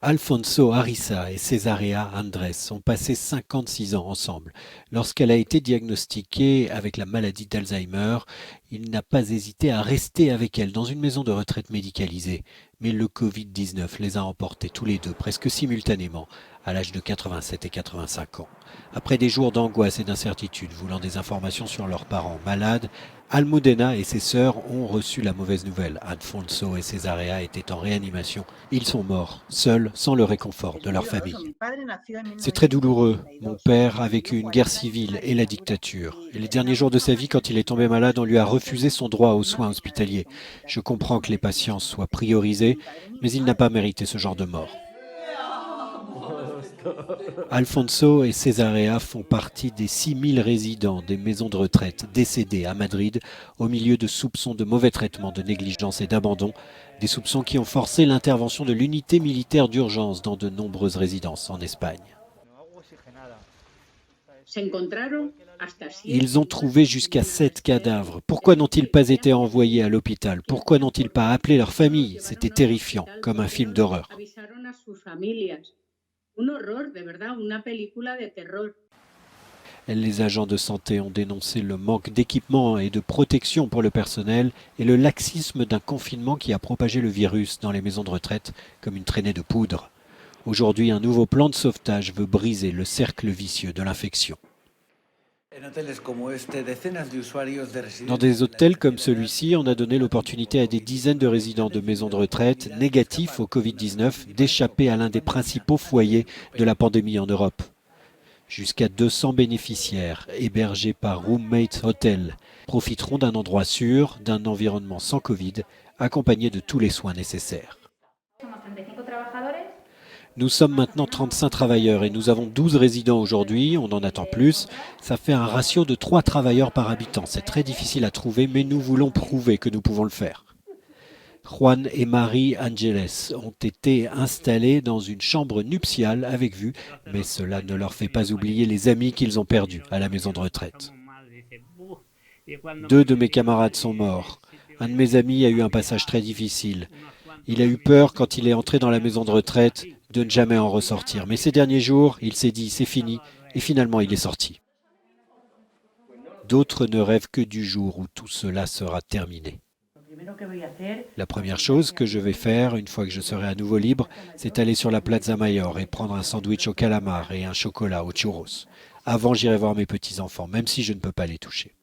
Alfonso Ariza et Cesarea Andrés ont passé 56 ans ensemble. Lorsqu'elle a été diagnostiquée avec la maladie d'Alzheimer, il n'a pas hésité à rester avec elle dans une maison de retraite médicalisée. Mais le Covid-19 les a emportés tous les deux presque simultanément, à l'âge de 87 et 85 ans. Après des jours d'angoisse et d'incertitude, voulant des informations sur leurs parents malades, Almudena et ses sœurs ont reçu la mauvaise nouvelle. Alfonso et Cesarea étaient en réanimation. Ils sont morts, seuls, sans le réconfort de leur famille. C'est très douloureux. Mon père a vécu une guerre civile et la dictature. Et les derniers jours de sa vie, quand il est tombé malade, on lui a refusé son droit aux soins hospitaliers. Je comprends que les patients soient priorisés, mais il n'a pas mérité ce genre de mort. Alfonso et Cesarea font partie des 6000 résidents des maisons de retraite décédés à Madrid au milieu de soupçons de mauvais traitement, de négligence et d'abandon, des soupçons qui ont forcé l'intervention de l'unité militaire d'urgence dans de nombreuses résidences en Espagne. Ils ont trouvé jusqu'à 7 cadavres. Pourquoi n'ont-ils pas été envoyés à l'hôpital? Pourquoi n'ont-ils pas appelé leur famille? C'était terrifiant, comme un film d'horreur. Les agents de santé ont dénoncé le manque d'équipement et de protection pour le personnel et le laxisme d'un confinement qui a propagé le virus dans les maisons de retraite comme une traînée de poudre. Aujourd'hui, un nouveau plan de sauvetage veut briser le cercle vicieux de l'infection. Dans des hôtels comme celui-ci, on a donné l'opportunité à des dizaines de résidents de maisons de retraite négatifs au Covid-19 d'échapper à l'un des principaux foyers de la pandémie en Europe. Jusqu'à 200 bénéficiaires hébergés par Roommate Hotel profiteront d'un endroit sûr, d'un environnement sans Covid, accompagné de tous les soins nécessaires. Nous sommes maintenant 35 travailleurs et nous avons 12 résidents aujourd'hui, on en attend plus. Ça fait un ratio de 3 travailleurs par habitant. C'est très difficile à trouver, mais nous voulons prouver que nous pouvons le faire. Juan et Marie Angeles ont été installés dans une chambre nuptiale avec vue, mais cela ne leur fait pas oublier les amis qu'ils ont perdus à la maison de retraite. 2 de mes camarades sont morts. Un de mes amis a eu un passage très difficile. Il a eu peur quand il est entré dans la maison de retraite de ne jamais en ressortir. Mais ces derniers jours, il s'est dit c'est fini et finalement il est sorti. D'autres ne rêvent que du jour où tout cela sera terminé. La première chose que je vais faire, une fois que je serai à nouveau libre, c'est aller sur la Plaza Mayor et prendre un sandwich au calamar et un chocolat aux churros. Avant, j'irai voir mes petits-enfants, même si je ne peux pas les toucher.